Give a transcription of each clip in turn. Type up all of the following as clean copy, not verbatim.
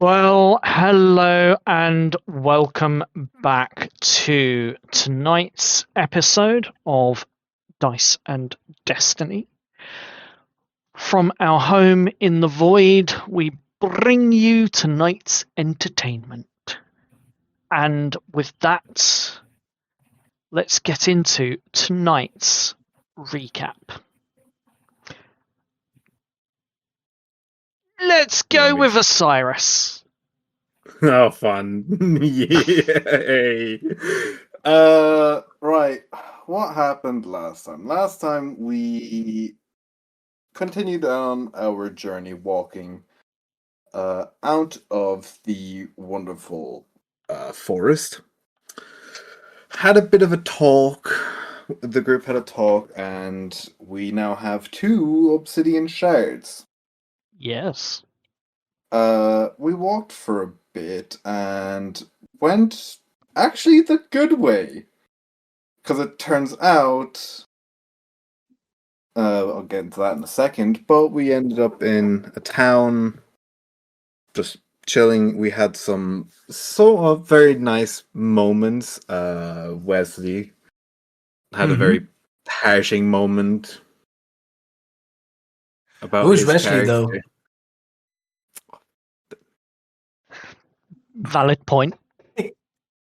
Well, hello and welcome back to tonight's episode of Dice and Destiny. From our home in the void, we bring you tonight's entertainment. And with that, let's get into tonight's recap. Let's go with Osiris. Oh, fun. Yay. Right. What happened last time? Last time we continued on our journey walking out of the wonderful forest. Had a bit of a talk. The group had a talk, and we now have 2 obsidian shards. Yes. We walked for a bit and went actually the good way. Because it turns out, I'll get into that in a second, but we ended up in a town just chilling. We had some sort of very nice moments. Wesley had a very harshing moment about Who's his Wesley, character. though? Valid point.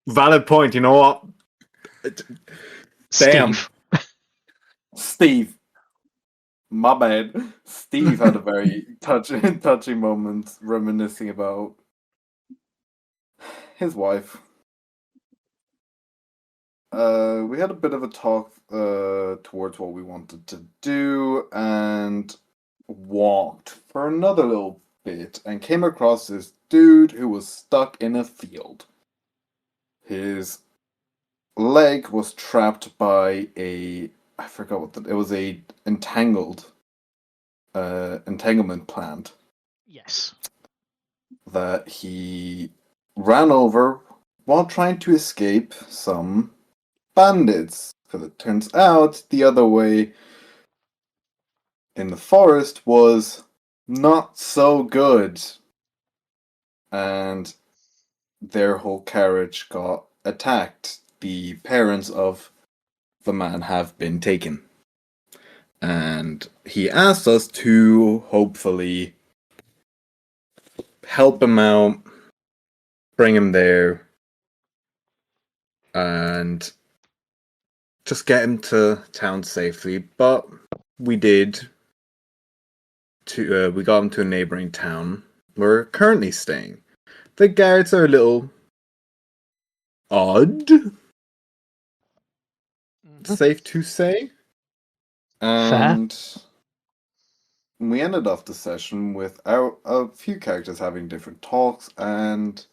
Valid point, you know what? Damn. Steve. My bad. Steve had a very touching moment reminiscing about his wife. We had a bit of a talk towards what we wanted to do and walked for another little bit and came across this dude who was stuck in a field. His leg was trapped by I forgot what it was, a entanglement plant. Yes. That he ran over while trying to escape some bandits. Because it turns out the other way in the forest was not so good. And their whole carriage got attacked. The parents of the man have been taken. And he asked us to hopefully help him out, bring him there, and just get him to town safely. But we did. We got him to a neighboring town where we're currently staying. The guards are a little odd, safe to say. And we ended off the session with a few characters having different talks, and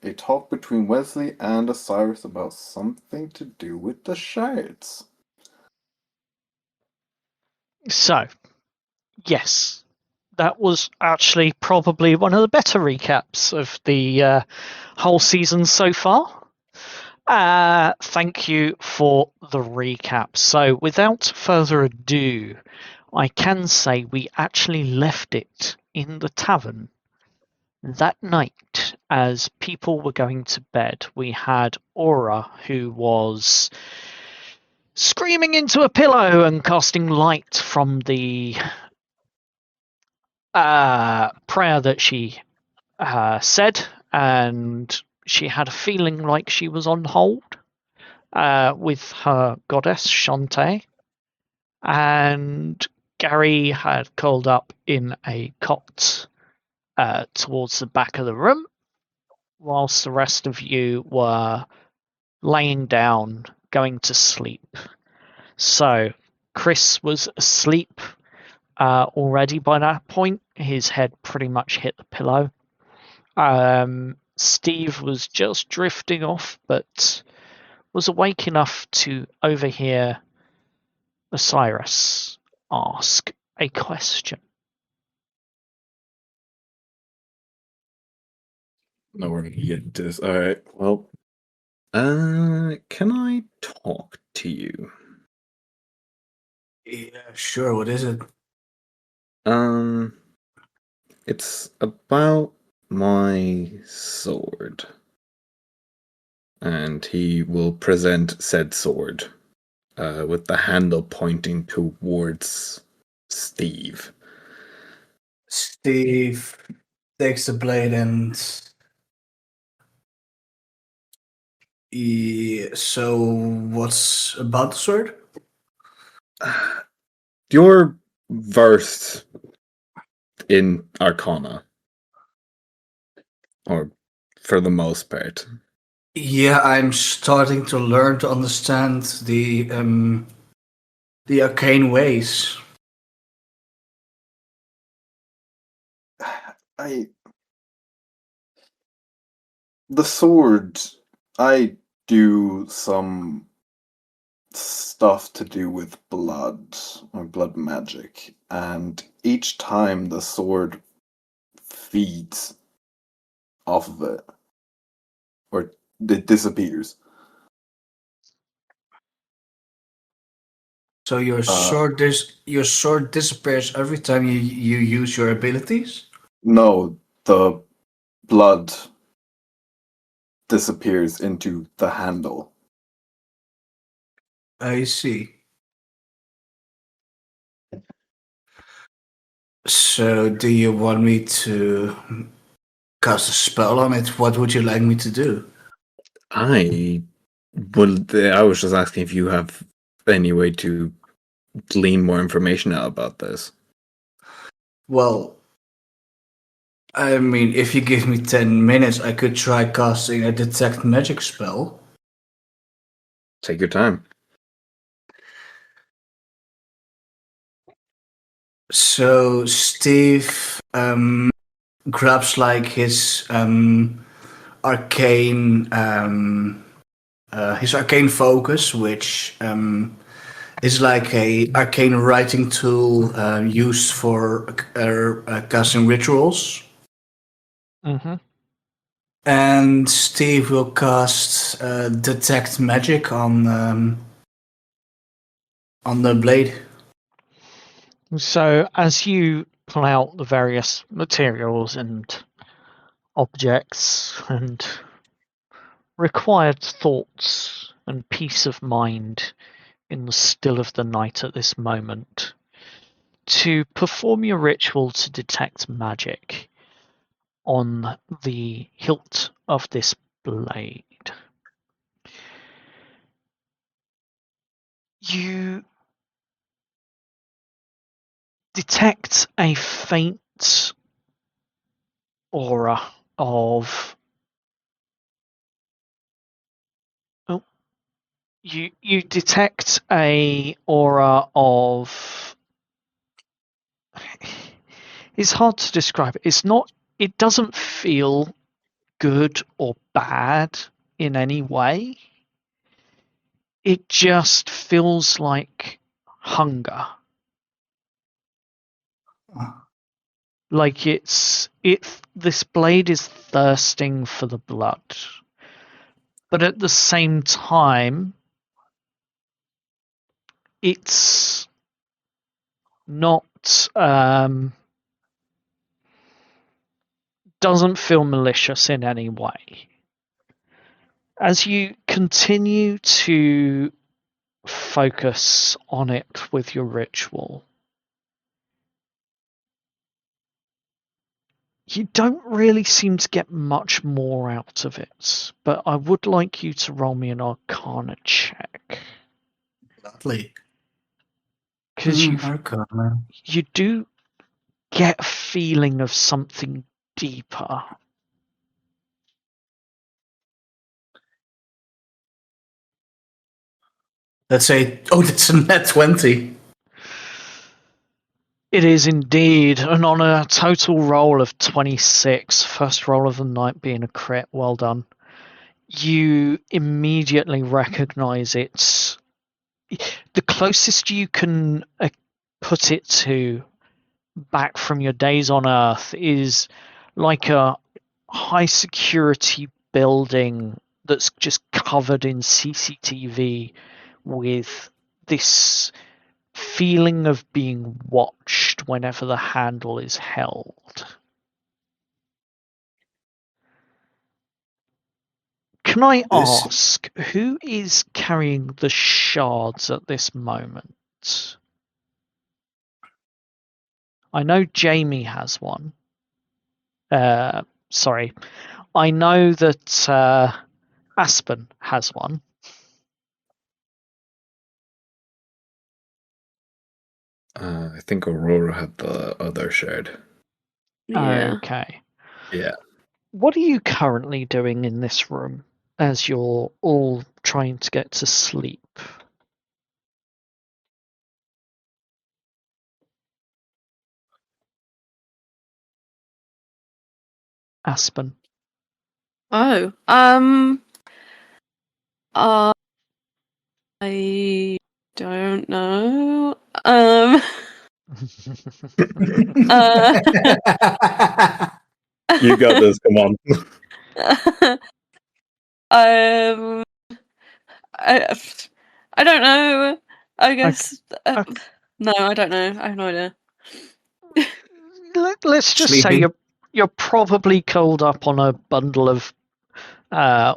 a talk between Wesley and Osiris about something to do with the shards. So, yes, that was actually probably one of the better recaps of the whole season so far. Thank you for the recap. So, without further ado, I can say we actually left it in the tavern that night as people were going to bed. We had Aura, who was screaming into a pillow and casting light from the prayer that she said, and she had a feeling like she was on hold with her goddess Shantae, and Gary had curled up in a cot towards the back of the room, whilst the rest of you were laying down, going to sleep. So Chris was asleep already by that point. His head pretty much hit the pillow. Steve was just drifting off, but was awake enough to overhear Osiris ask a question. No, we're gonna get to this. Alright, well. Can I talk to you? Yeah, sure. What is it? It's about my sword. And he will present said sword, with the handle pointing towards Steve. Steve takes the blade and so what's about the sword? You're versed in Arcana, or for the most part. Yeah, I'm starting to learn to understand the arcane ways. The sword, I do some stuff to do with blood or blood magic, and each time the sword feeds off of it, or it disappears. So your sword disappears every time you use your abilities? No, the blood disappears into the handle. I see. So do you want me to cast a spell on it? What would you like me to do? I was just asking if you have any way to glean more information out about this. Well, I mean, if you give me 10 minutes, I could try casting a detect magic spell. Take your time. So Steve grabs like his arcane focus, which is like a arcane writing tool used for casting rituals. Mm-hmm. And Steve will cast detect magic on the blade. So as you pull out the various materials and objects and required thoughts and peace of mind in the still of the night at this moment, to perform your ritual to detect magic on the hilt of this blade, you detect a faint aura of you detect a aura of, it's hard to describe it. It doesn't feel good or bad in any way. It just feels like hunger. Like this blade is thirsting for the blood. But at the same time, it's not doesn't feel malicious in any way. As you continue to focus on it with your ritual, you don't really seem to get much more out of it, but I would like you to roll me an Arcana check. Lovely. Because Arcana. you do get a feeling of something deeper. Let's say, that's a net 20. It is indeed, and on a total roll of 26, first roll of the night being a crit, well done. You immediately recognize it's the closest you can put it to back from your days on Earth is like a high security building that's just covered in CCTV with this feeling of being watched whenever the handle is held. Can I This- ask, who is carrying the shards at this moment? I know Jamie has one. Sorry. I know that Aspen has one. I think Aurora had the other shard. Yeah. Okay. Yeah. What are you currently doing in this room as you're all trying to get to sleep? Aspen. Oh. I don't know. Uh, You got this, come on. um, I don't know. I guess. Okay. No, I don't know. I have no idea. Let's just say Sleeping. you're probably curled up on a bundle of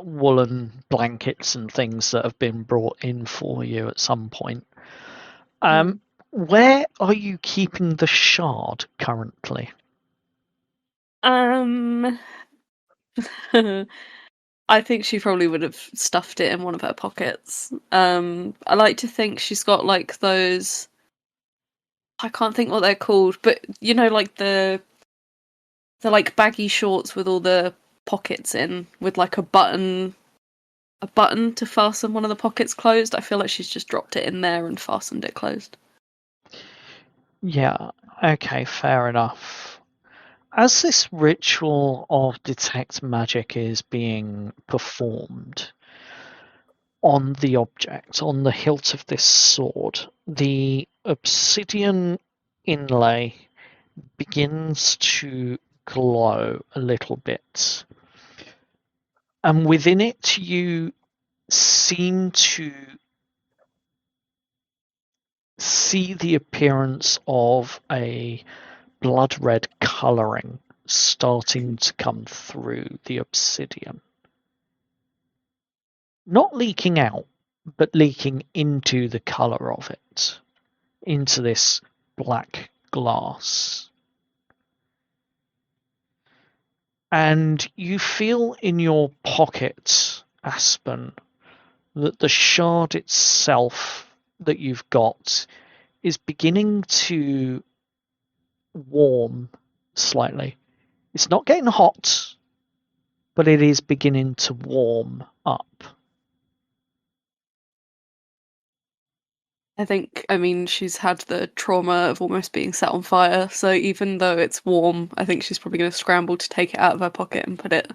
woolen blankets and things that have been brought in for you at some point. Where are you keeping the shard currently? I think she probably would have stuffed it in one of her pockets. I like to think she's got like those. I can't think what they're called, but you know, like the like baggy shorts with all the pockets in, with like a button to fasten one of the pockets closed. I feel like she's just dropped it in there and fastened it closed. Yeah, okay, fair enough. As this ritual of detect magic is being performed on the object, on the hilt of this sword, the obsidian inlay begins to glow a little bit. And within it, you seem to see the appearance of a blood red colouring starting to come through the obsidian. Not leaking out, but leaking into the colour of it, into this black glass. And you feel in your pocket, Aspen, that the shard itself that you've got is beginning to warm slightly. It's not getting hot, but it is beginning to warm up. I mean, she's had the trauma of almost being set on fire, so even though it's warm, I think she's probably going to scramble to take it out of her pocket and put it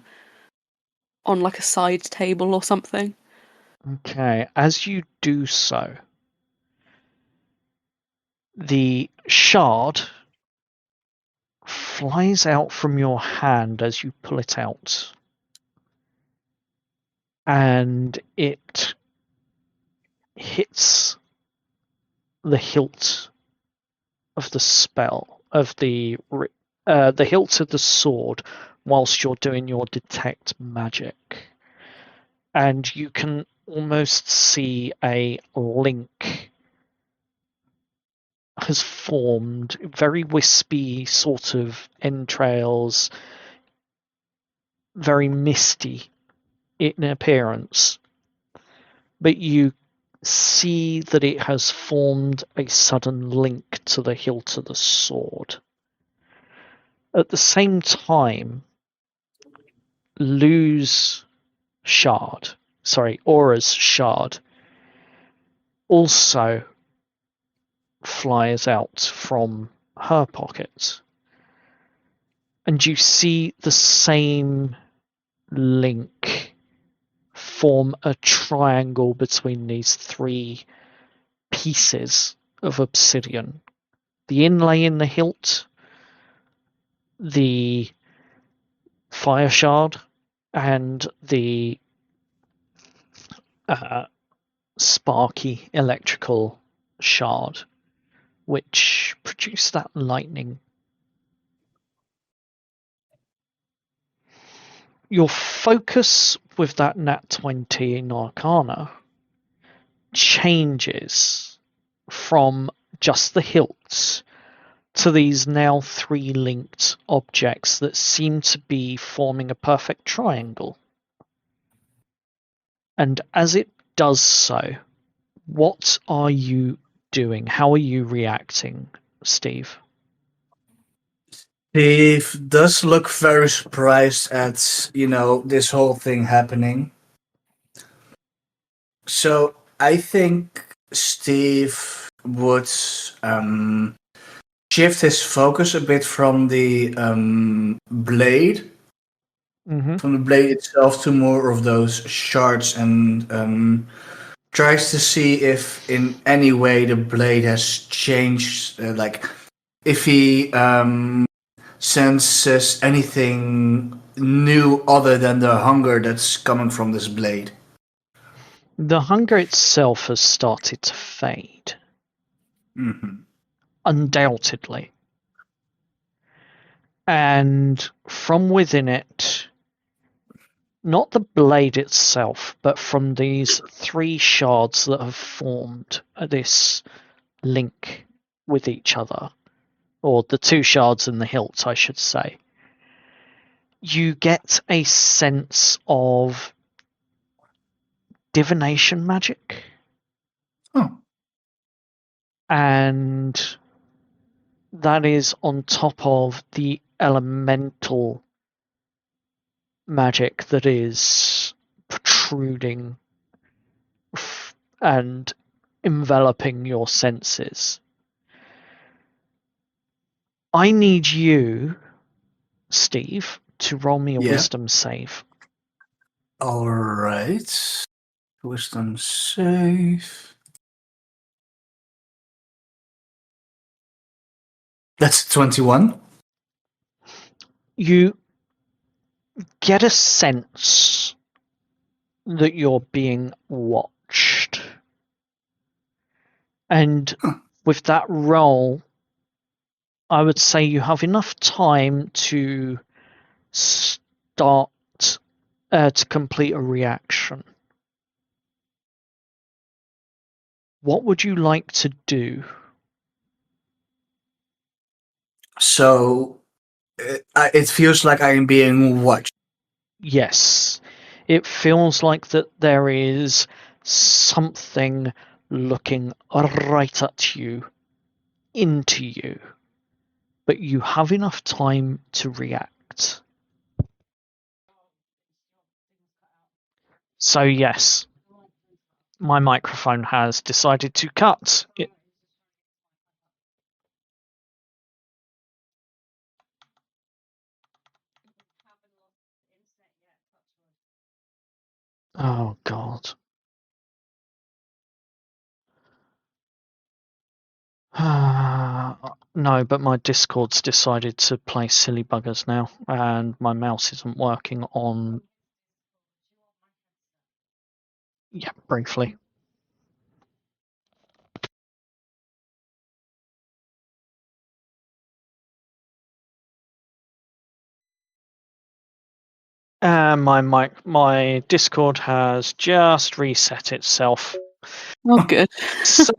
on like a side table or something. Okay, as you do so, the shard flies out from your hand as you pull it out. And it hits the hilt of the spell, of the hilt of the sword, whilst you're doing your detect magic. And you can almost see a link has formed, very wispy sort of entrails, very misty in appearance, but you see that it has formed a sudden link to the hilt of the sword. At the same time, Aura's shard, also flies out from her pocket. And you see the same link form a triangle between these three pieces of obsidian. The inlay in the hilt, the fire shard, and the sparky electrical shard, which produce that lightning. your focus with that nat 20 in Arcana changes from just the hilts to these now 3 linked objects that seem to be forming a perfect triangle. And as it does so, what are you doing? How are you reacting, Steve? Steve does look very surprised at, this whole thing happening. So I think Steve would shift his focus a bit from the blade, from the blade itself, to more of those shards, and tries to see if in any way the blade has changed, like if he senses anything new other than the hunger that's coming from this blade. The hunger itself has started to fade. Mm-hmm. Undoubtedly. And from within it, not the blade itself, but from these 3 shards that have formed this link with each other, or the 2 shards and the hilt, I should say, you get a sense of divination magic. Oh. And that is on top of the elemental magic that is protruding and enveloping your senses. I need you, Steve, to roll me a wisdom save. Alright. Wisdom save. That's 21. You get a sense that you're being watched. And with that roll, I would say you have enough time to start to complete a reaction. What would you like to do? So it feels like I am being watched. Yes. It feels like that there is something looking right at you, into you, but you have enough time to react. So yes, my microphone has decided to cut. Oh God. No, but my Discord's decided to play silly buggers now, and my mouse isn't working on. Yeah, briefly. And my Discord has just reset itself. Oh, good. So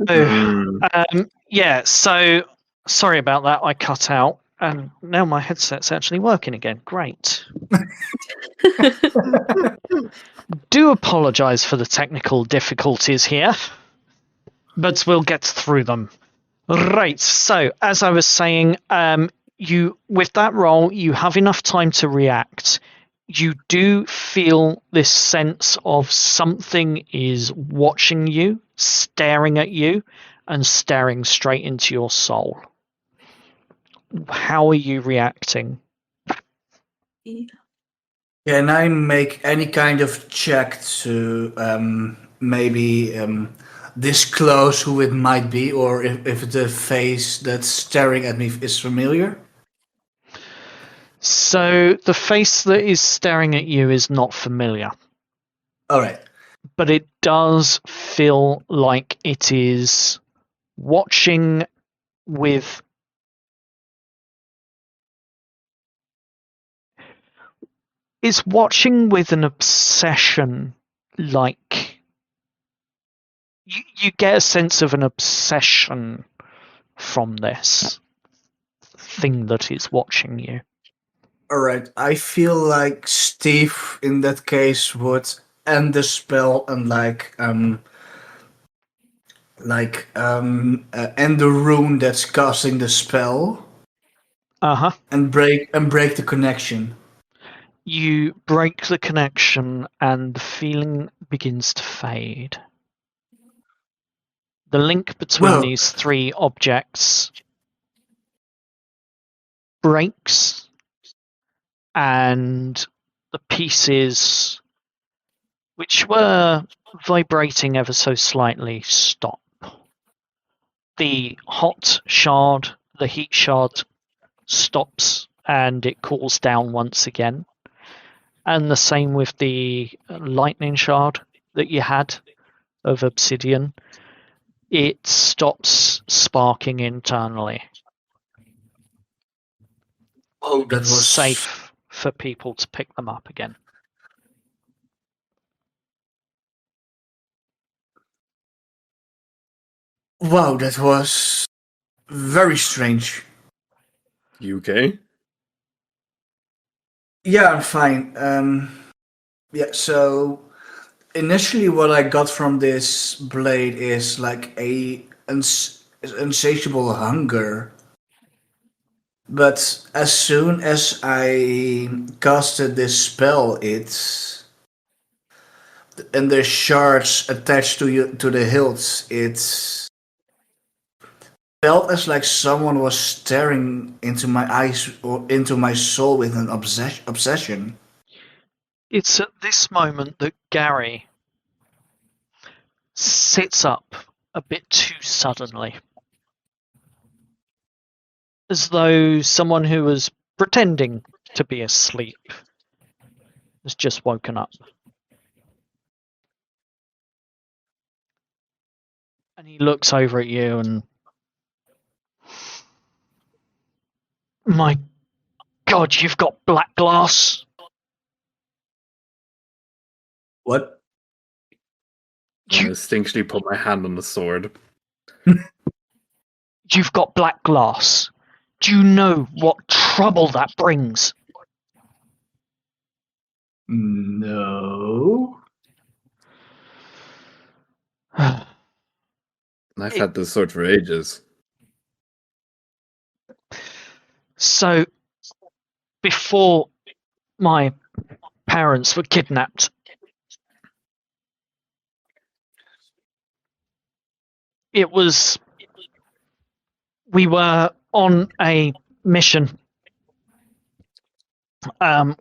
yeah, so sorry about that. I cut out, and now my headset's actually working again. Great. Do apologise for the technical difficulties here, but we'll get through them. Right. So as I was saying, you with that roll, you have enough time to react. You do feel this sense of something is watching you, staring at you, and staring straight into your soul. How are you reacting? Can I make any kind of check to maybe disclose who it might be, or if the face that's staring at me is familiar? So the face that is staring at you is not familiar. All right. But it does feel like it is watching with Is watching with an obsession like you get a sense of an obsession from this thing that is watching you. Alright, I feel like Steve in that case would end the spell and end the rune that's casting the spell. And break the connection. You break the connection and the feeling begins to fade. The link between these three objects breaks, and the pieces which were vibrating ever so slightly stop. The hot shard, the heat shard, stops and it cools down once again. And the same with the lightning shard that you had of Obsidian. It stops sparking internally. Oh, that was safe for people to pick them up again. Wow, that was very strange. You okay? Yeah, I'm fine. Yeah, so initially what I got from this blade is like a insatiable hunger. But as soon as I casted this spell, and the shards attached to the hilts, it felt as like someone was staring into my eyes or into my soul with an obsession. It's at this moment that Gary sits up a bit too suddenly, as though someone who was pretending to be asleep has just woken up. And he looks over at you and... My God, you've got black glass? What? I instinctually put my hand on the sword. You've got black glass. Do you know what trouble that brings? No. I've had this sword for ages. So, before my parents were kidnapped, we were on a mission.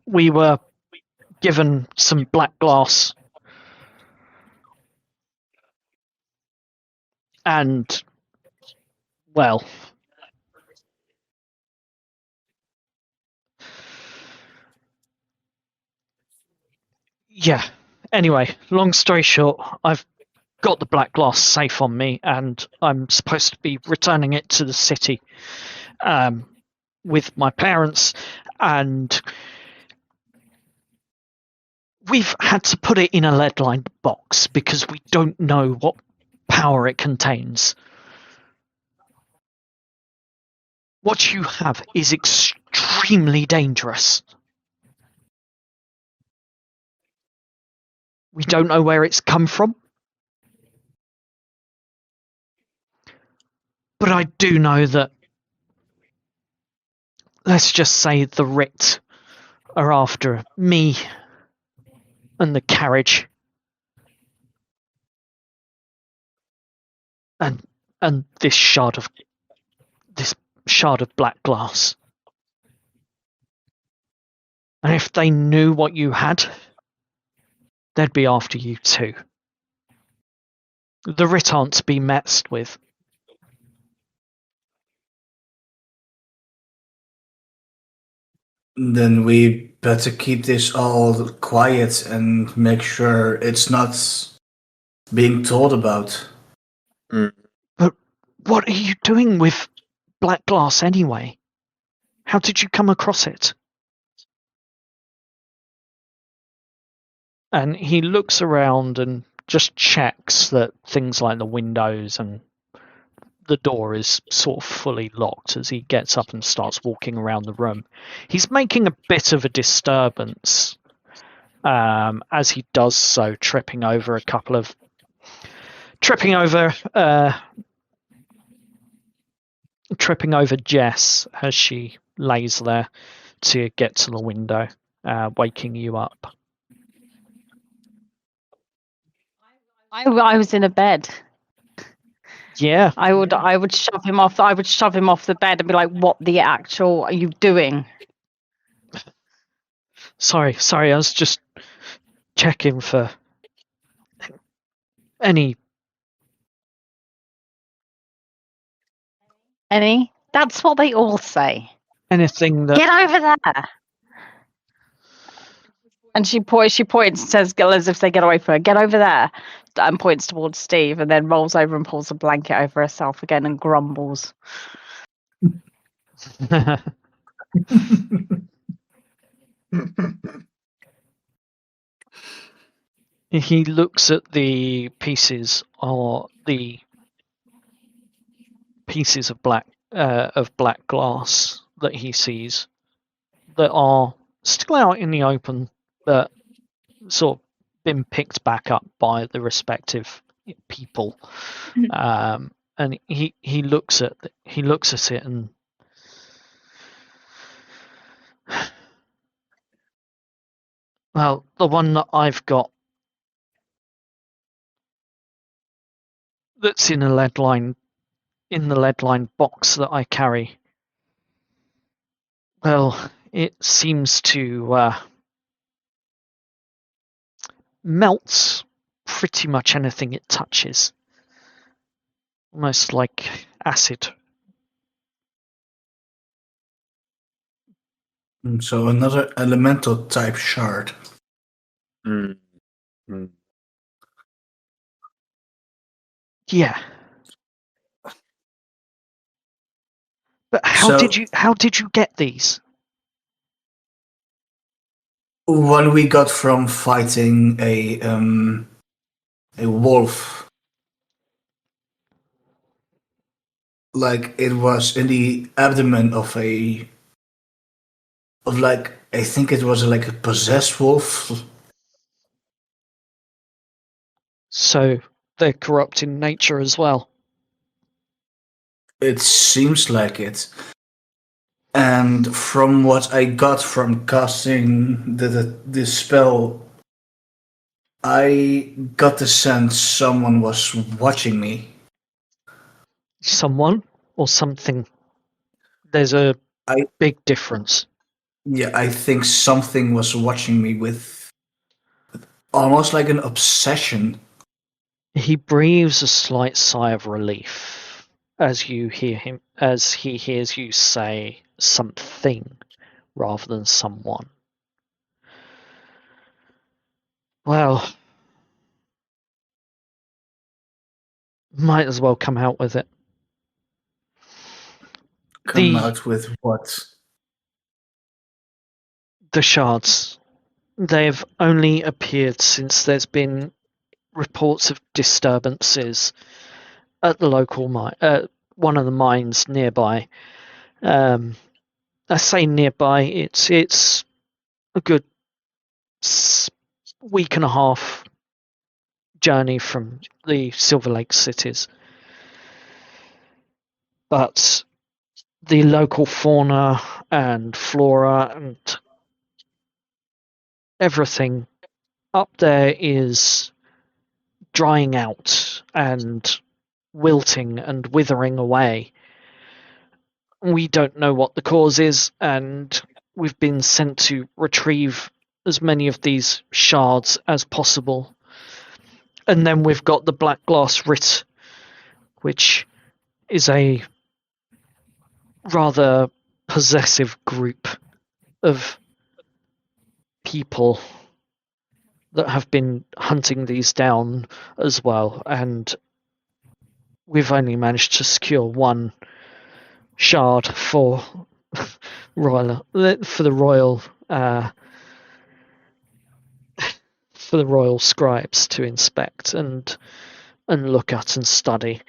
We were given some black glass. And, well... Yeah. Anyway, long story short, I've got the black glass safe on me, and I'm supposed to be returning it to the city with my parents, and we've had to put it in a lead-lined box because we don't know what power it contains. What you have is extremely dangerous. We don't know where it's come from. But I do know that, let's just say, the Writ are after me and the carriage. And this shard of black glass. And if they knew what you had, they'd be after you too. The Writ aren't to be messed with. Then we better keep this all quiet and make sure it's not being told about. But what are you doing with black glass anyway? How did you come across it? And he looks around and just checks that things like the windows and the door is sort of fully locked as he gets up and starts walking around the room. He's making a bit of a disturbance as he does so, tripping over Jess as she lays there to get to the window, waking you up. I was in a bed. Yeah. I would shove him off. I would shove him off the bed and be like, "What the actual are you doing?" Sorry. I was just checking for any. That's what they all say. Anything that. Get over there. And she points and says, as if they get away from her, "Get over there," and points towards Steve, and then rolls over and pulls a blanket over herself again and grumbles. He looks at the pieces of black glass that he sees that are still out in the open, but sort of been picked back up by the respective people. And he looks at it and well, the one that I've got that's in the lead line box that I carry. Well, it seems to melt pretty much anything it touches. Almost like acid. So another elemental type shard. Mm. Yeah. But how did you get these? One we got from fighting a wolf. Like it was in the abdomen of I think it was like a possessed wolf. So they're corrupt in nature as well. It seems like it. And from what I got from casting the spell, I got the sense someone was watching me. Someone or something? There's a big difference. Yeah, I think something was watching me with almost like an obsession. He breathes a slight sigh of relief as he hears you say something rather than someone. Well, might as well come out with it. Come out with what? The shards. They've only appeared since there's been reports of disturbances at the local mine, one of the mines nearby. I say nearby, it's a good week and a half journey from the Silver Lake cities. But the local fauna and flora and everything up there is drying out and wilting and withering away. We don't know what the cause is, and we've been sent to retrieve as many of these shards as possible. And then we've got the black glass Writ, which is a rather possessive group of people that have been hunting these down as well, and we've only managed to secure one shard for for the royal scribes to inspect and look at and study.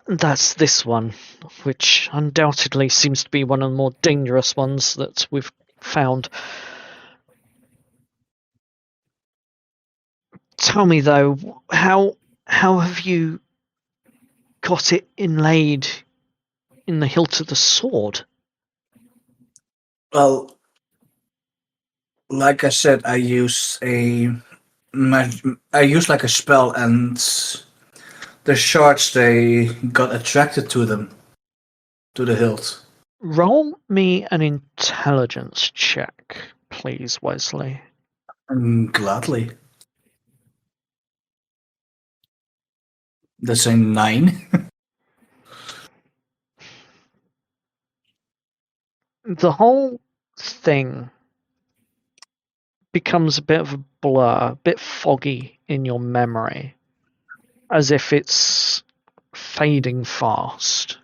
That's this one, which undoubtedly seems to be one of the more dangerous ones that we've found. Tell me though, how have you got it inlaid in the hilt of the sword? Well, like I said, I use like a spell, and the shards, they got attracted to them, to the hilt. Roll me an intelligence check, please, Wesley. Gladly. That's a 9. The whole thing becomes a bit of a blur, a bit foggy in your memory, as if it's fading fast.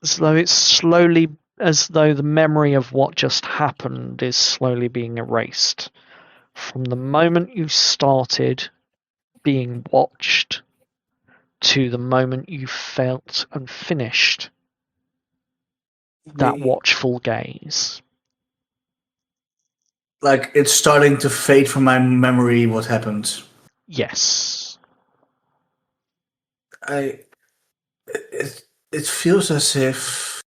As though the memory of what just happened is slowly being erased. From the moment you started being watched to the moment you felt and finished that watchful gaze. Like, it's starting to fade from my memory what happened. Yes. It feels as if,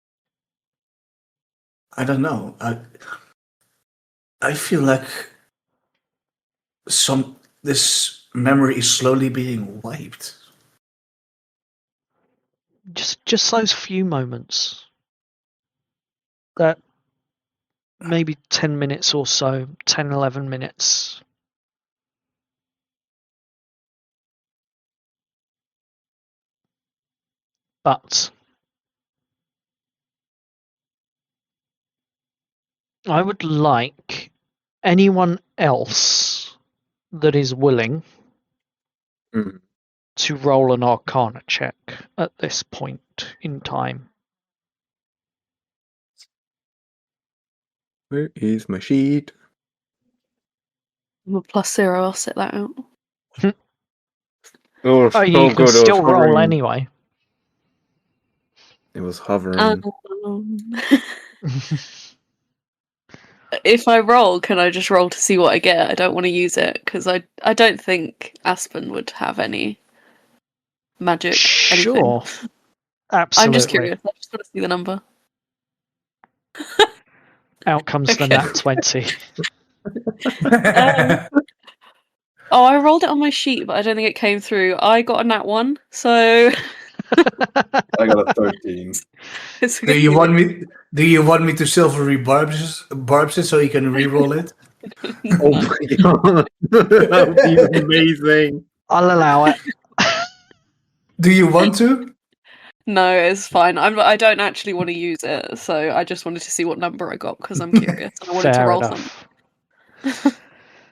I don't know, I feel like this memory is slowly being wiped. Just those few moments. That maybe 10 minutes or so, 10, 11 minutes. But I would like anyone else that is willing to roll an Arcana check at this point in time. Where is my sheet? I'm a +0. I'll set that out. Oh, so You can good. still roll anyway. It was hovering. If I roll, can I just roll to see what I get? I don't want to use it because I don't think Aspen would have any magic. Sure. Anything. Absolutely. I'm just curious. I just want to see the number. Out comes the nat 20. I rolled it on my sheet, but I don't think it came through. I got a nat 1, so I got a 13. Do you want me to silvery barbs it so you can re-roll it? Oh my god, that would be amazing. I'll allow it. Do you want to? No, it's fine. I don't actually want to use it, so I just wanted to see what number I got because I'm curious. And I wanted to roll something.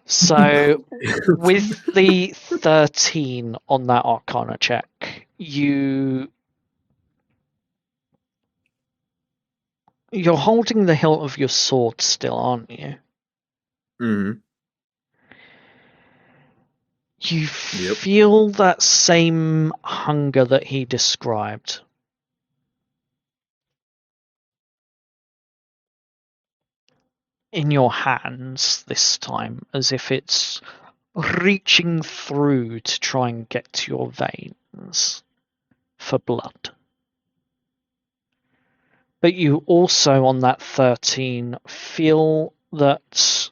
So, with the 13 on that Arcana check, you're holding the hilt of your sword still, aren't you? Mm-hmm. You feel that same hunger that he described. In your hands this time, as if it's reaching through to try and get to your veins for blood. But you also, on that 13, feel that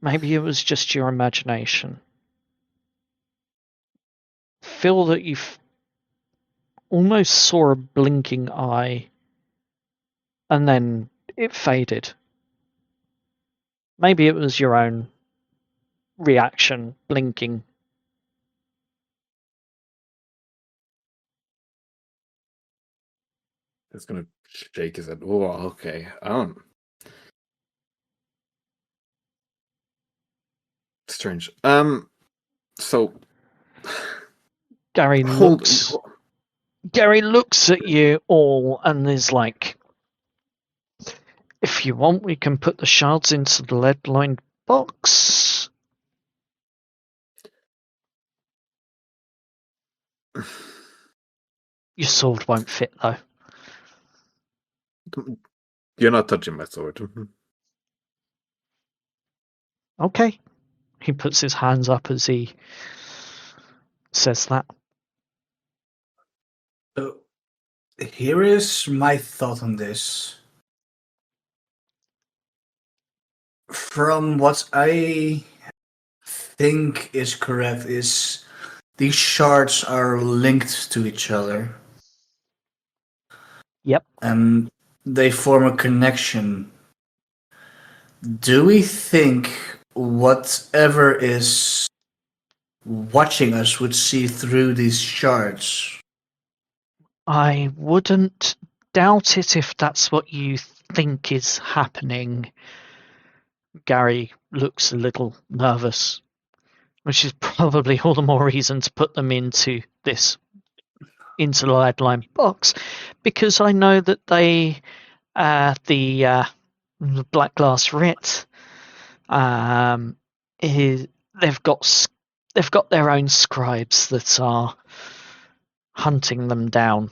maybe it was just your imagination. Feel that you almost saw a blinking eye, and then it faded. Maybe it was your own reaction blinking. It's gonna shake his head. Oh, okay. Strange. So Gary looks at you all and is like, if you want, we can put the shards into the lead-lined box. Your sword won't fit, though. You're not touching my sword. Okay. He puts his hands up as he says that. So, here is my thought on this. From what I think is correct is these shards are linked to each other. Yep. And they form a connection. Do we think whatever is watching us would see through these shards? I wouldn't doubt it if that's what you think is happening. Gary looks a little nervous, which is probably all the more reason to put them into the lead-lined box, because I know that they, the Black Glass Writ, they've got their own scribes that are hunting them down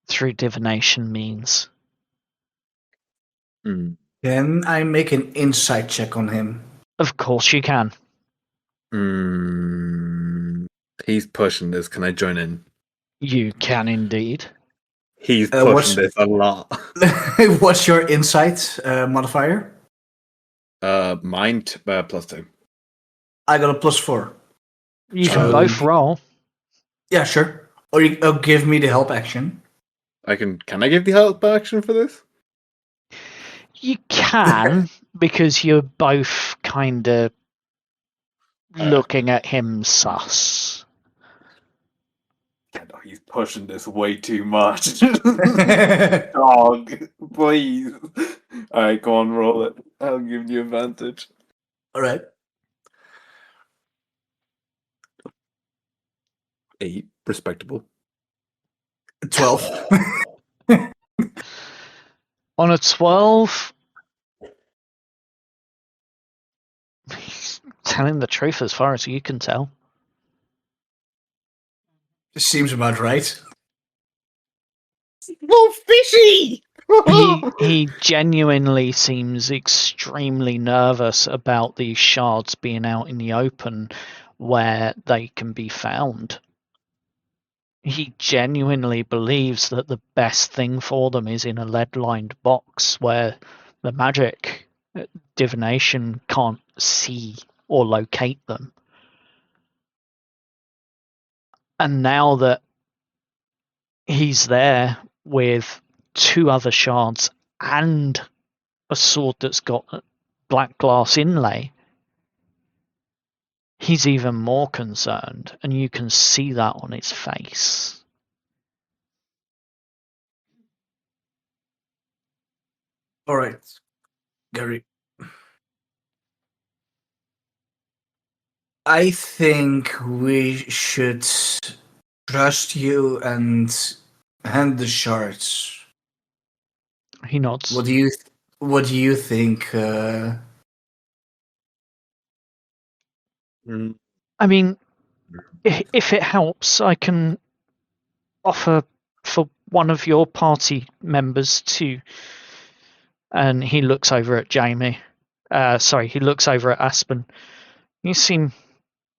through divination means. Can I make an insight check on him? Of course you can. He's pushing this. Can I join in? You can indeed. He's pushing this a lot. What's your insight modifier? Mine +2. I got a +4. You can both roll. Yeah, sure. Or give me the help action. Can I give the help action for this? You can, because you're both kind of looking at him sus. No, he's pushing this way too much. Dog, please. Alright, go on, roll it. I'll give you advantage. Alright. 8. Respectable. 12. On a 12, he's telling the truth as far as you can tell. Seems about right. Well, fishy! He genuinely seems extremely nervous about these shards being out in the open where they can be found. He genuinely believes that the best thing for them is in a lead-lined box where the magic divination can't see or locate them. And now that he's there with 2 other shards and a sword that's got a black glass inlay, he's even more concerned, and you can see that on his face. All right, Gary. I think we should trust you and hand the shards. He nods. What do you think? I mean, if it helps, I can offer for one of your party members to. And he looks over at Jamie. He looks over at Aspen. You seem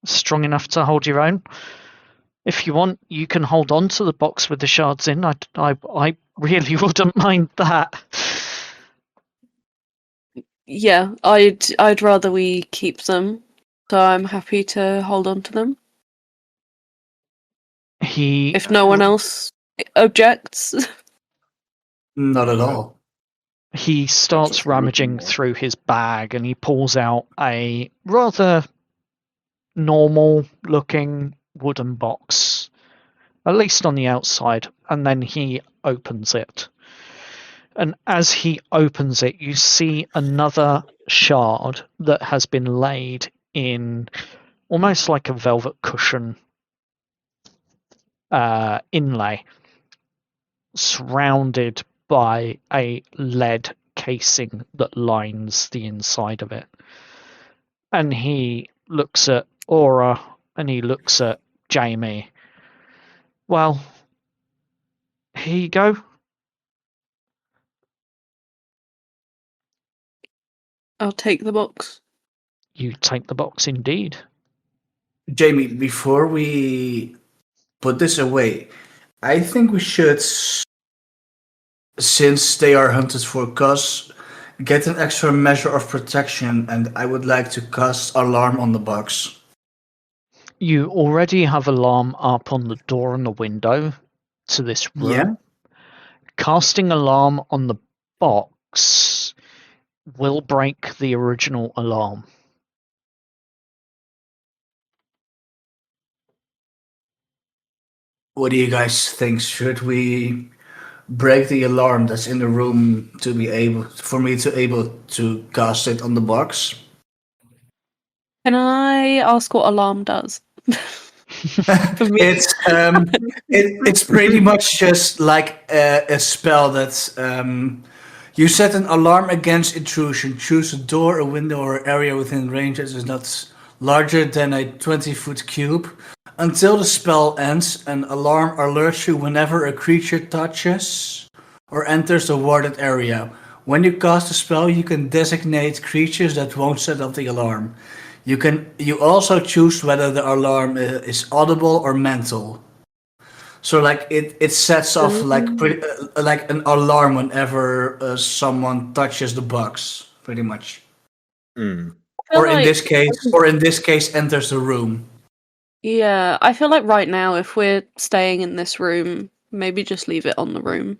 strong enough to hold your own. If you want, you can hold on to the box with the shards in. I really wouldn't mind that. Yeah, I'd rather we keep them, so I'm happy to hold on to them. If no one else objects. Not at all. He starts rummaging through his bag and he pulls out a rather normal-looking wooden box, at least on the outside, and then he opens it. And as he opens it, you see another shard that has been laid in almost like a velvet cushion inlay, surrounded by a lead casing that lines the inside of it. And he looks at Aura and he looks at Jamie. Well, here you go. I'll take the box. You take the box indeed. Jamie, before we put this away, I think we should, since they are hunted for cause, get an extra measure of protection, and I would like to cast alarm on the box. You already have alarm up on the door and the window to this room. Yeah. Casting alarm on the box will break the original alarm. What do you guys think? Should we break the alarm that's in the room to be able for me to able to cast it on the box? Can I ask what alarm does? For me. It's pretty much just like a spell that you set an alarm against intrusion. Choose a door, a window, or area within range that is not larger than a 20-foot cube. Until the spell ends, an alarm alerts you whenever a creature touches or enters the warded area. When you cast a spell, you can designate creatures that won't set off the alarm. You also choose whether the alarm is audible or mental. So like it sets off like like an alarm whenever someone touches the box, pretty much. Or in this case, enters the room. Yeah, I feel like right now, if we're staying in this room, maybe just leave it on the room.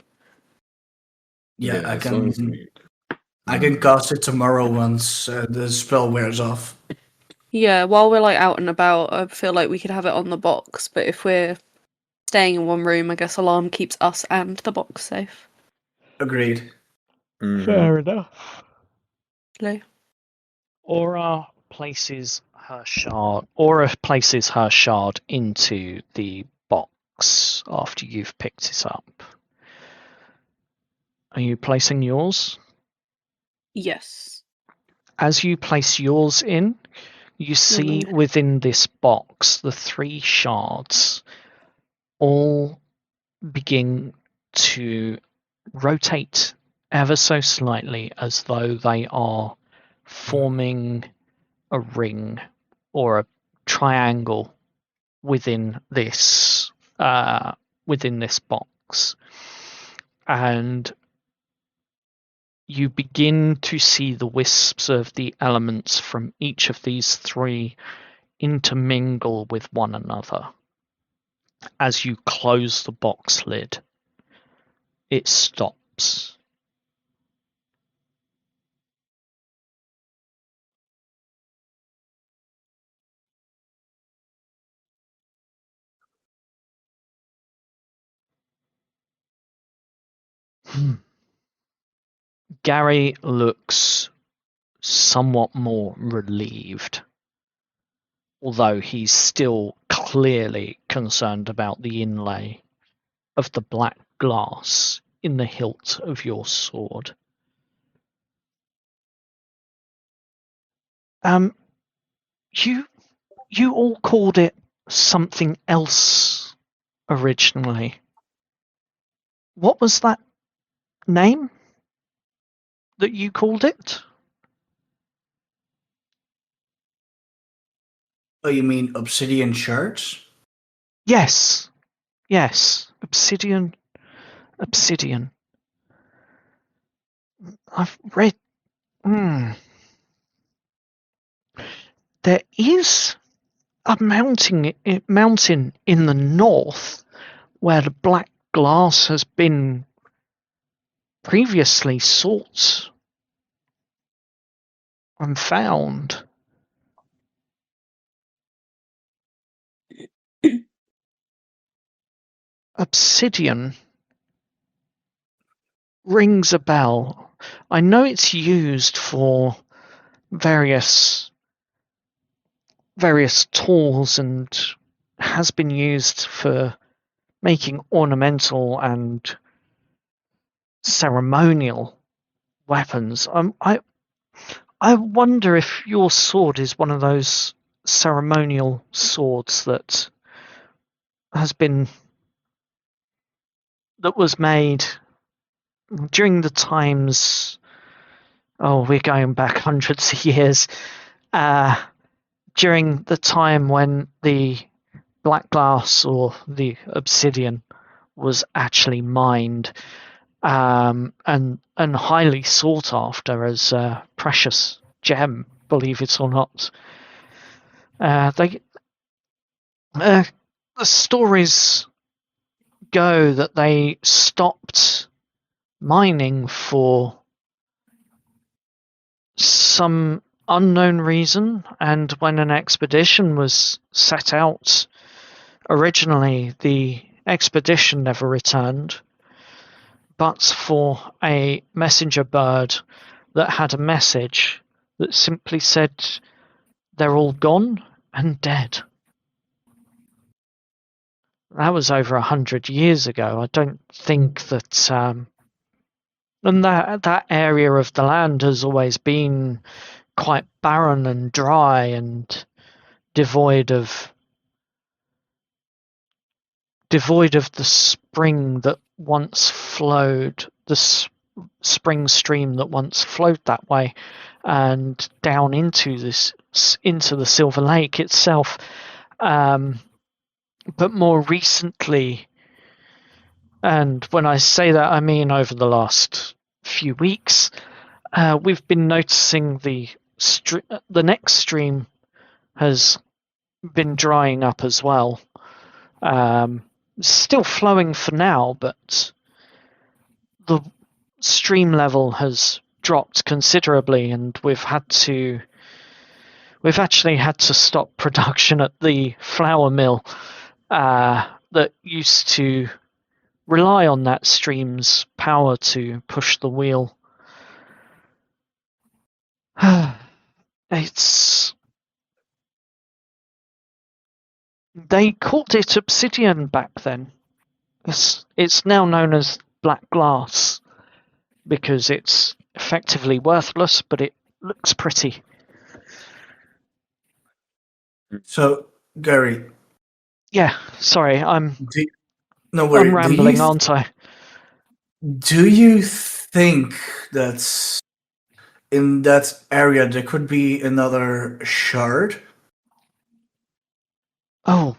Yeah, I can cast it tomorrow once the spell wears off. Yeah, while we're like out and about, I feel like we could have it on the box, but if we're staying in one room, I guess alarm keeps us and the box safe. Agreed. Fair enough. Hello? Aura places her shard into the box after you've picked it up. Are you placing yours? Yes. As you place yours in, you see within this box the 3 shards all begin to rotate ever so slightly as though they are forming a ring or a triangle within this box, and you begin to see the wisps of the elements from each of these 3 intermingle with one another. As you close the box lid, it stops. Gary looks somewhat more relieved, although he's still clearly concerned about the inlay of the black glass in the hilt of your sword. You all called it something else originally. What was that name that you called it? Oh, you mean obsidian shards? Yes. Obsidian. I've read. There is a mountain in the north where the black glass has been previously sought and found. Obsidian rings a bell. I know it's used for various tools and has been used for making ornamental and ceremonial weapons. I wonder if your sword is one of those ceremonial swords that was made during the times. Oh, we're going back hundreds of years. During the time when the black glass or the obsidian was actually mined, and highly sought after as a precious gem, believe it or not. The stories go that they stopped mining for some unknown reason, and when an expedition was set out, originally the expedition never returned, but for a messenger bird that had a message that simply said they're all gone and dead. That was over 100 years ago. I don't think that and that area of the land has always been quite barren and dry and devoid of the spring that once flowed, the spring stream that once flowed that way, and down into the Silver Lake itself. But more recently, and when I say that, I mean over the last few weeks, we've been noticing the next stream has been drying up as well. Still flowing for now, but the stream level has dropped considerably, and we've actually had to stop production at the flour mill that used to rely on that stream's power to push the wheel. They called it Obsidian back then. It's now known as black glass because it's effectively worthless, but it looks pretty. So, Gary. Yeah, sorry, I'm rambling, aren't I? Do you think that in that area there could be another shard? Oh,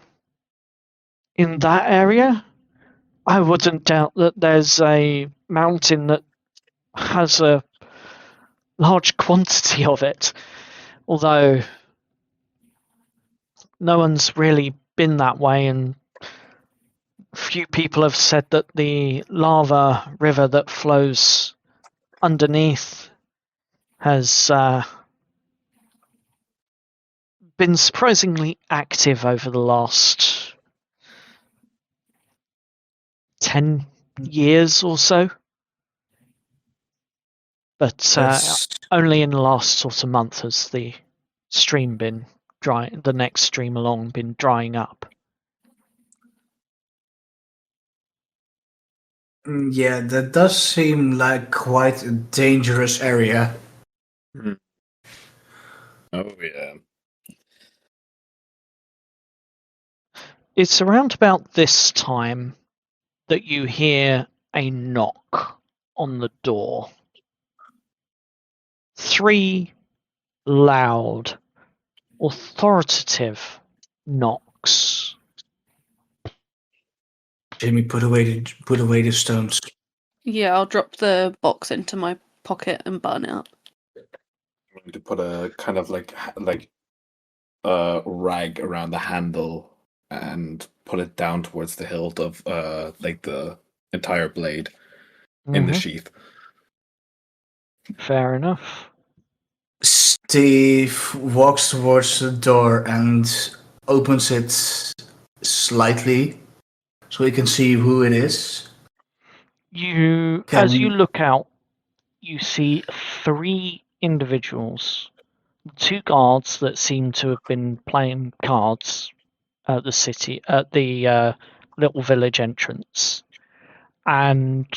in that area? I wouldn't doubt that there's a mountain that has a large quantity of it, although no one's really been that way, and few people have said that the lava river that flows underneath has been surprisingly active over the last 10 years or so. But only in the last sort of month has the stream been dry. The next stream along been drying up. Yeah, that does seem like quite a dangerous area. Oh yeah. It's around about this time that you hear a knock on the door. 3 loud, authoritative knocks. Jamie, put away the stones. Yeah, I'll drop the box into my pocket and button it up. I'm going to put a kind of like rag around the handle and put it down towards the hilt of like the entire blade in the sheath. Fair enough. Steve walks towards the door and opens it slightly so he can see who it is. As you look out, you see 3 individuals. 2 guards that seem to have been playing cards at the little village entrance, and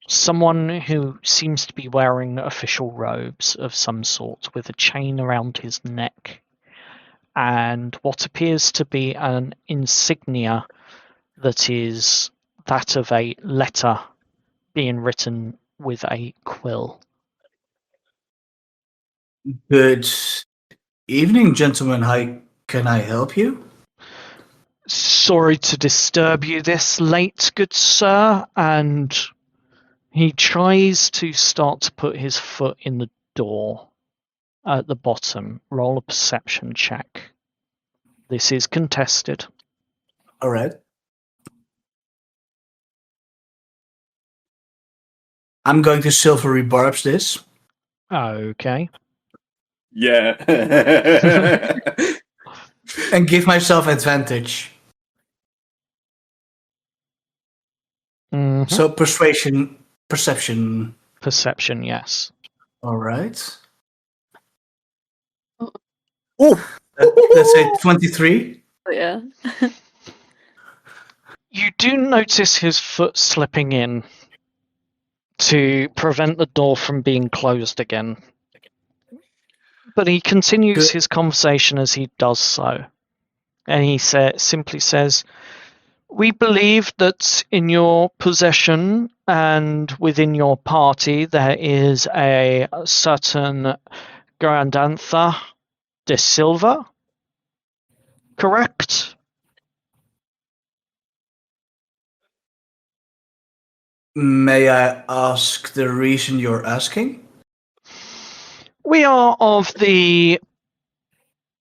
someone who seems to be wearing official robes of some sort with a chain around his neck and what appears to be an insignia that is that of a letter being written with a quill. Good evening, gentlemen. How can I help you? Sorry to disturb you this late, good sir, and he tries to start to put his foot in the door at the bottom. Roll a perception check. This is contested. All right. I'm going to silvery barbs this. Okay. Yeah. And give myself advantage. Mhm. So perception. Perception, yes. All right. Oh, Let's say 23. Yeah. You do notice his foot slipping in to prevent the door from being closed again. But he continues Good. his conversation as he does so. And he simply says, "We believe that in your possession and within your party there is a certain Grandantha de Silva, correct?" May I ask the reason you're asking? We are of the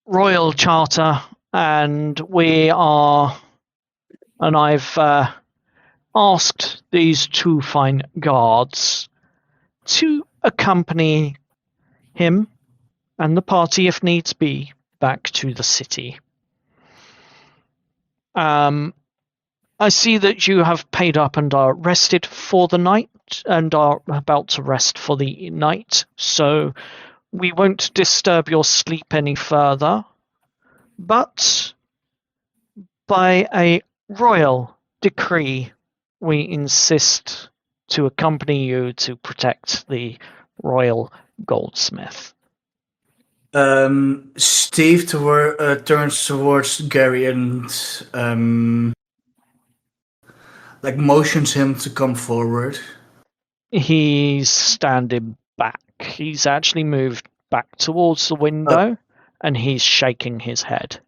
Royal Charter, and I've asked these two fine guards to accompany him and the party, if needs be, back to the city. I see that you have paid up and are rested for the night and are about to rest for the night, so we won't disturb your sleep any further. But by a royal decree, we insist to accompany you to protect the royal goldsmith. Steve turns towards Gary and motions him to come forward. He's standing back. He's actually moved back towards the window, and he's shaking his head.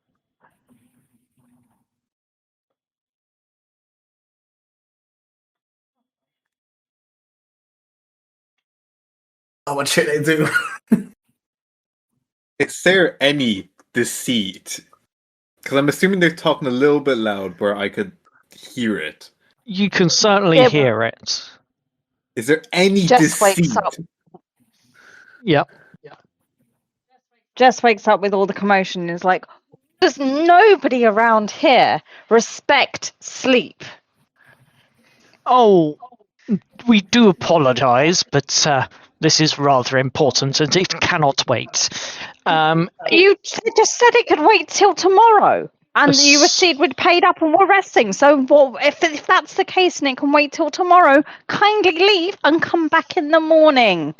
Oh, what should I do? is there any deceit? Because I'm assuming they're talking a little bit loud where I could hear it. You can certainly Yeah. hear it. Is there any Jess wakes deceit? up. Yep. Jess wakes up with all the commotion and is like, "There's nobody around here. Respect sleep." Oh, we do apologise, but this is rather important and it cannot wait. You just said it could wait till tomorrow. And you said we'd paid up and we're resting. So if that's the case and it can wait till tomorrow, kindly leave and come back in the morning.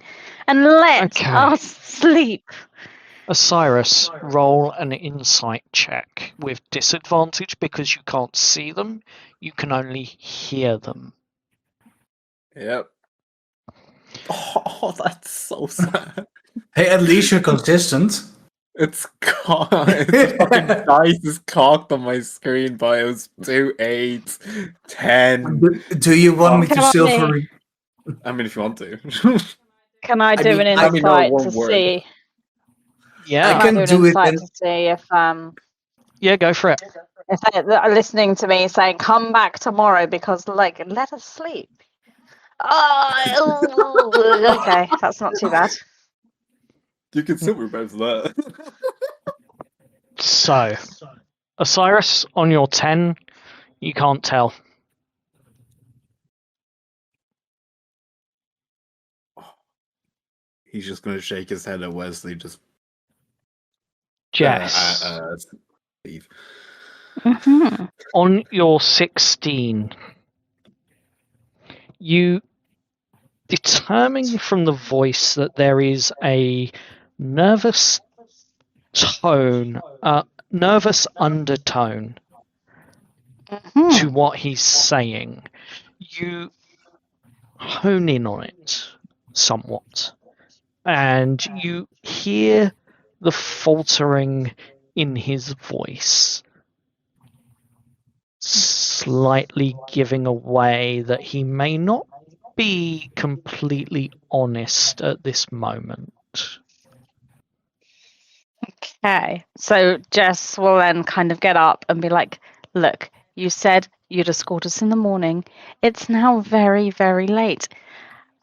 And let us sleep. Osiris, roll an insight check with disadvantage because you can't see them. You can only hear them. Yep. Oh, that's so sad. Hey, at least you're consistent. It's fucking dice is cocked on my screen, but it was 2 8 10. Do you want me to Come on, silver? I mean, if you want to. Can I do an let me know insight one to word. see? Yeah, I can do do an it. insight to see yeah, go for it. if they're listening to me saying, "Come back tomorrow," because let us sleep. Oh, okay, that's not too bad. You can super bounce that. So, Osiris, on your 10, you can't tell. He's just going to shake his head at Wesley. Jess. Steve. Mhm. On your 16, you determine from the voice that there is a nervous tone, nervous undertone to Mhm. what he's saying. You hone in on it somewhat, and you hear the faltering in his voice, slightly giving away that he may not be completely honest at this moment. Okay. So Jess will then kind of get up and be like, look, you said you'd escort us in the morning. It's now very, very late.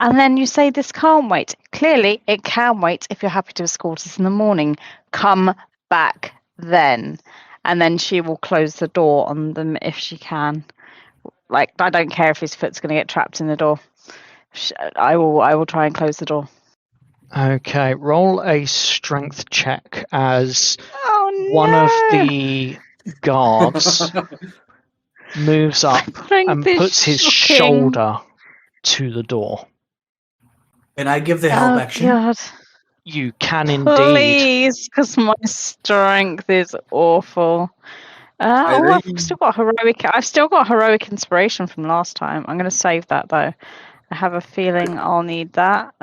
And then you say this can't wait. Clearly, it can wait if you're happy to escort us in the morning. Come back then. And then she will close the door on them if she can. Like, I don't care if his foot's going to get trapped in the door. I will try and close the door. Okay, roll a strength check as Oh, one of no. the guards moves up Strength and is puts his shocking. shoulder to the door. Can I give the help Oh, action? God. You can indeed. Please, because my strength is awful. I've still got heroic. I've still got heroic inspiration from last time. I'm going to save that though. I have a feeling I'll need that.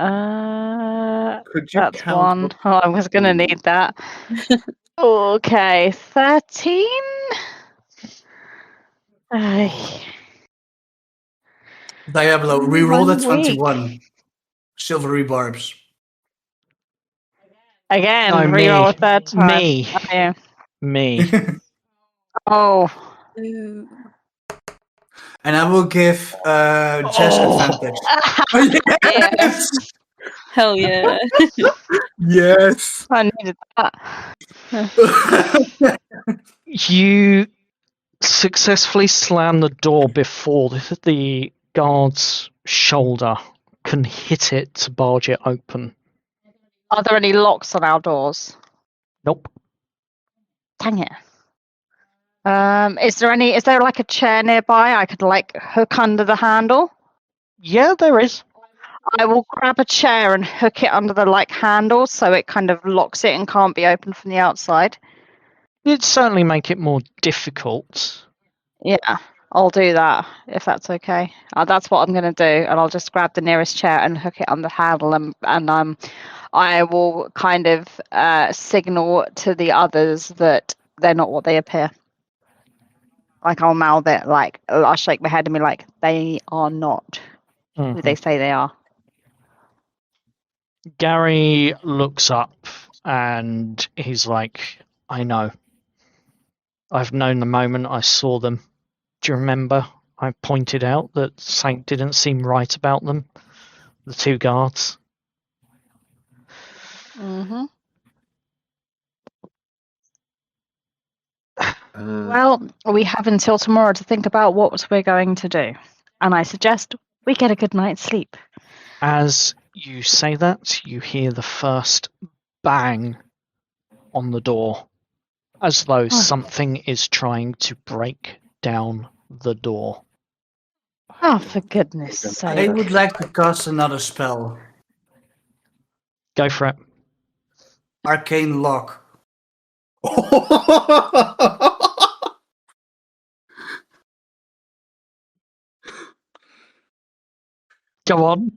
Could you That's count one. Oh, I was going to need that. Okay, 13. Diablo, reroll the I'm weak. 21. Silvery barbs. Again, No, reroll me. a third time. Me. Oh, yeah. Me. Oh. Ooh. And I will give Jess advantage. Yes. Hell yeah. Yes. I needed that. You successfully slam the door before the guard's shoulder can hit it to barge it open. Are there any locks on our doors? Nope. Dang it. Is there like a chair nearby I could like hook under the handle? Yeah, there is. I will grab a chair and hook it under the like handle so it kind of locks it and can't be opened from the outside. It'd certainly make it more difficult. Yeah, I'll do that if that's okay. That's what I'm gonna do, and I'll just grab the nearest chair and hook it on the handle, and I will kind of signal to the others that they're not what they appear. Like I'll mouth it, like I'll shake my head and be like, they are not who they say they are. Gary looks up and he's like, I know. I've known the moment I saw them. Do you remember? I pointed out that something didn't seem right about them. The two guards. Mm-hmm. Uh, Well, we have until tomorrow to think about what we're going to do. And I suggest we get a good night's sleep. As you say that, you hear the first bang on the door, as though something is trying to break down the door. Oh, for goodness I sake. would like to cast another spell. Go for it. Arcane Lock. Go on.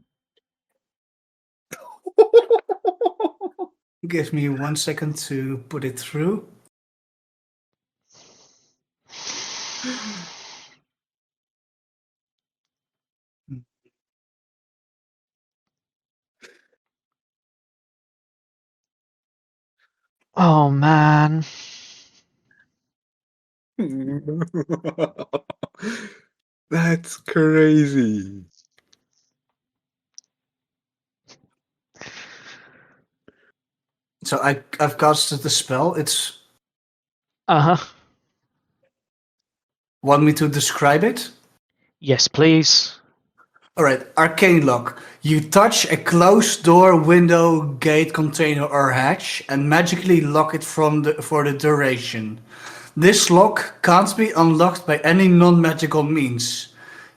Give me 1 second to put it through. Oh, man. That's crazy. So I've casted the spell. It's. Uh-huh. Want me to describe it? Yes, please. Alright, Arcane Lock. You touch a closed door, window, gate, container, or hatch and magically lock it for the duration. This lock can't be unlocked by any non-magical means.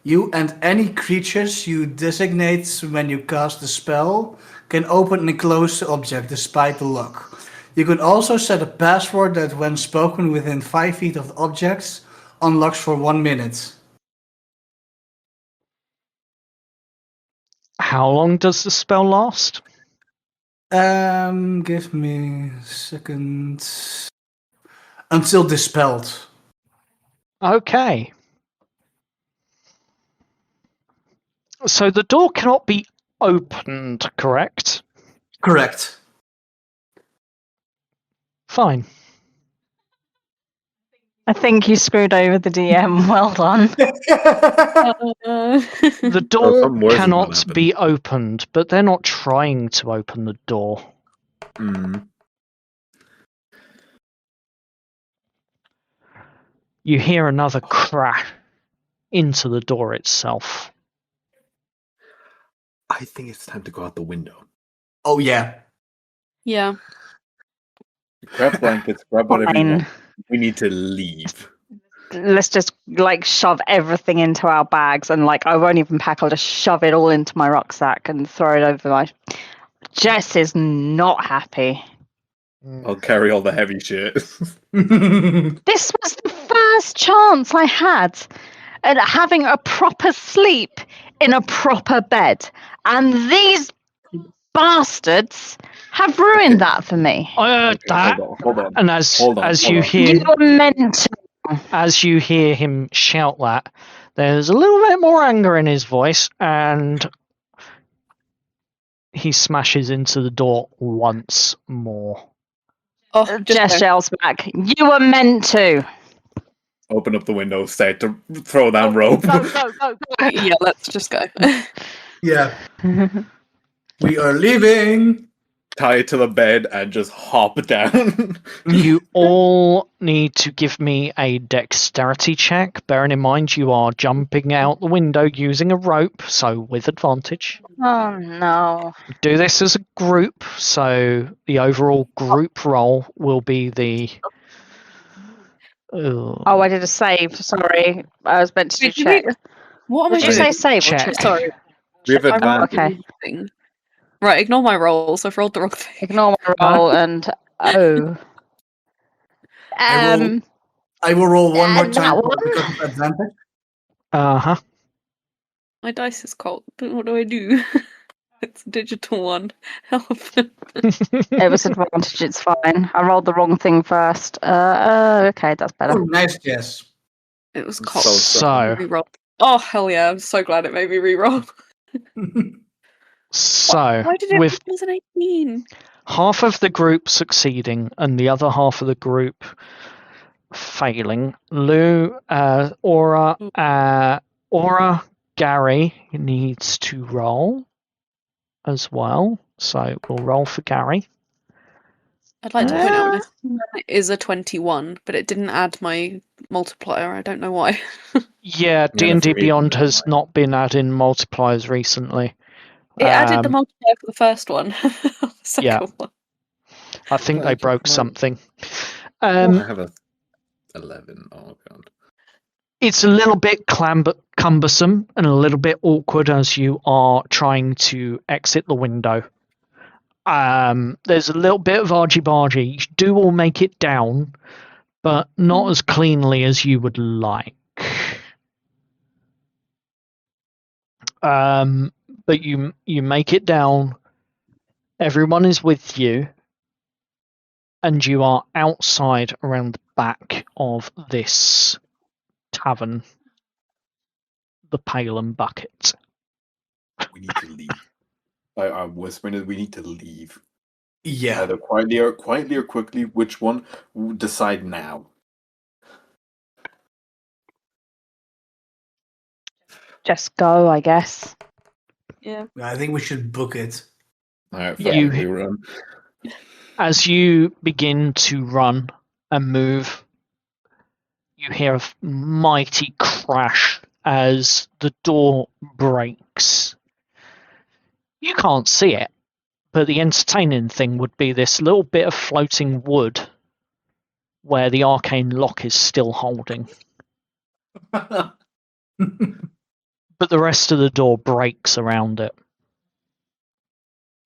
You and any creatures you designate when you cast the spell can open and close the object despite the lock. You can also set a password that, when spoken within 5 feet of the objects, unlocks for 1 minute. How long does the spell last? Give me a second. Until dispelled. Okay. So the door cannot be opened, correct? Correct. Fine. I think you screwed over the DM. Well done. The Oh, door something worse is gonna cannot happen. be opened, but they're not trying to open the door. Mm. You hear another crash into the door itself. I think it's time to go out the window. Oh yeah. Yeah. Grab blankets, grab whatever you Fine. want. We need to leave. Let's just shove everything into our bags and I won't even pack. I'll just shove it all into my rucksack and throw it over my. Jess is not happy. I'll carry all the heavy shit. This was the first chance I had at having a proper sleep in a proper bed, and these bastards have ruined that for me. I heard that, Hold on. and Hold on, as hold you on. hear You were meant to. as you hear him shout that, there's a little bit more anger in his voice, and he smashes into the door once more. Oh, Jess yells back, "You were meant to." Open up the window, start to throw down rope. Go. yeah, let's just go. Yeah. We are leaving. Tie it to the bed and just hop down. You all need to give me a dexterity check, bearing in mind you are jumping out the window using a rope, so with advantage. Oh no. Do this as a group, so the overall group roll will be the... Oh, I did a save. Sorry, I was meant to do Wait, did check. we- What am I Did you doing? say save or Check. check? Sorry. We have I'm advantage. Okay. reading. Right, ignore my rolls. I've rolled the wrong thing. Ignore my roll and oh. I will roll one more that time one? because of advantage. Uh-huh. My dice is cold. But what do I do? It's a digital one. Help. It was advantage. It's fine. I rolled the wrong thing first. Okay, that's better. Oh, nice guess. It was So cold. So, Reroll. Oh hell yeah! I'm so glad it made me reroll. Why did it with was an 18? half of the group succeeding and the other half of the group failing, Aura, Gary needs to roll as well. So we'll roll for Gary. I'd like to point out it is a 21, but it didn't add my multiplier. I don't know why. Yeah, Yeah, D&D for Beyond eight, has not been adding multipliers recently. It added the multiplier for the first one. The second Yeah. one. I think they broke something. I have a 11. Oh god. It's a little bit cumbersome and a little bit awkward as you are trying to exit the window. There's a little bit of argy-bargy. You do all make it down, but not as cleanly as you would like. But you make it down. Everyone is with you, and you are outside around the back of this tavern, the Pail and Bucket. We need to leave. I'm whispering that we need to leave. Yeah. Either quietly or quickly. Which one? Decide now. Just go, I guess. Yeah. I think we should book it. Alright, Yeah. fine. We run. As you begin to run and move, you hear a mighty crash as the door breaks. You can't see it, but the entertaining thing would be this little bit of floating wood where the arcane lock is still holding. But the rest of the door breaks around it.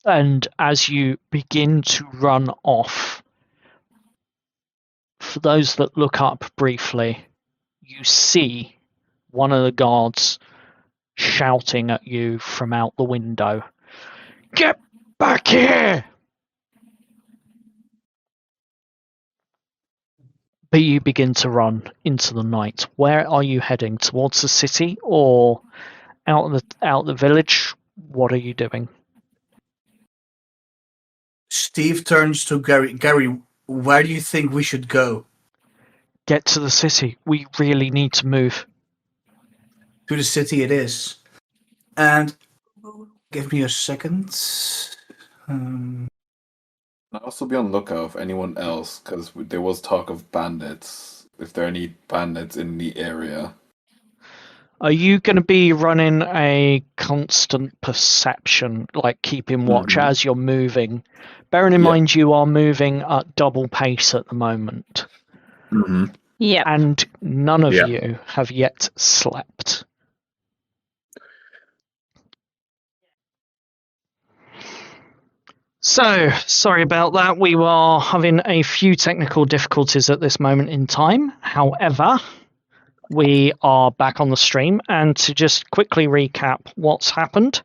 And as you begin to run off, for those that look up briefly, you see one of the guards shouting at you from out the window. Get back here! But you begin to run into the night. Where are you heading? Towards the city or out the village? What are you doing? Steve turns to Gary. Gary, where do you think we should go? Get to the city. We really need to move. To the city it is. And give me a second. I'll also be on lookout for anyone else, because there was talk of bandits. If there are any bandits in the area. Are you going to be running a constant perception, like keeping watch as you're moving? Bearing in mind you are moving at double pace at the moment. Mm-hmm. Yeah. And none of you have yet slept. So, sorry about that. We were having a few technical difficulties at this moment in time. However, we are back on the stream, and to just quickly recap what's happened,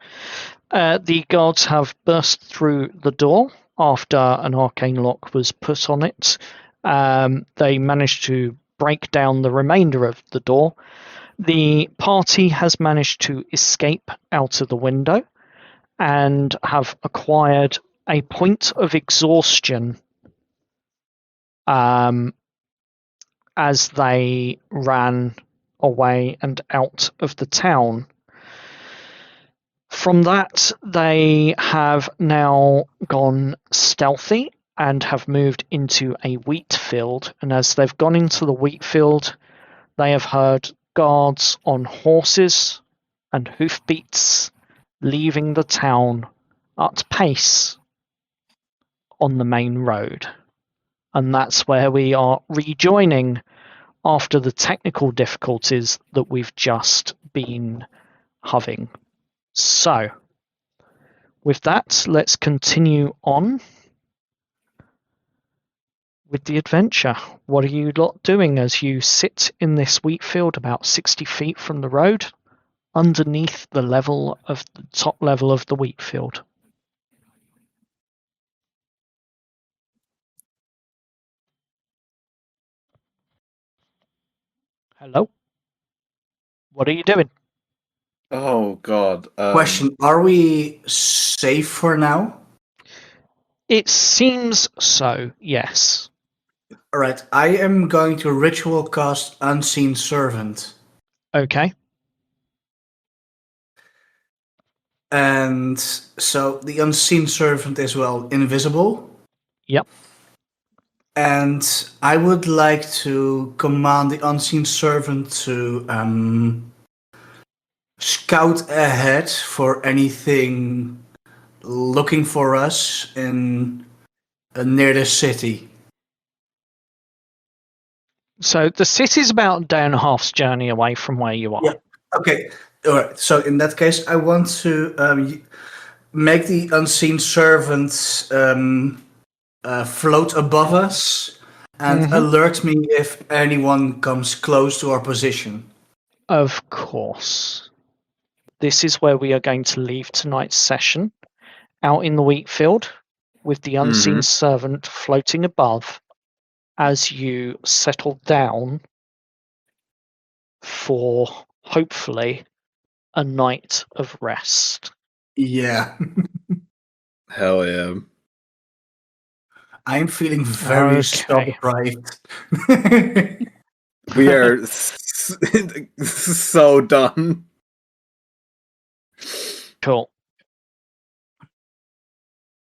the guards have burst through the door after an arcane lock was put on it. They managed to break down the remainder of the door. The party has managed to escape out of the window and have acquired a point of exhaustion as they ran away and out of the town. From that, they have now gone stealthy and have moved into a wheat field. And as they've gone into the wheat field, they have heard guards on horses and hoofbeats leaving the town at pace on the main road. And that's where we are rejoining after the technical difficulties that we've just been having. So, with that, let's continue on with the adventure. What are you lot doing as you sit in this wheat field about 60 feet from the road, underneath the top level of the wheat field? Hello? What are you doing? Oh God. Question, are we safe for now? It seems so, yes. Alright, I am going to ritual cast Unseen Servant. Okay. And so the Unseen Servant is, well, invisible. Yep. And I would like to command the Unseen Servant to scout ahead for anything looking for us in near the city. So the city's about a day and a half's journey away from where you are. Yeah. Okay. All right. So in that case, I want to make the Unseen Servant float above us and alert me if anyone comes close to our position. Of course. This is where we are going to leave tonight's session, out in the wheat field, with the Unseen Servant floating above as you settle down for, hopefully, a night of rest. Yeah. Hell yeah. I'm feeling very self-deprived. We are so done. Cool.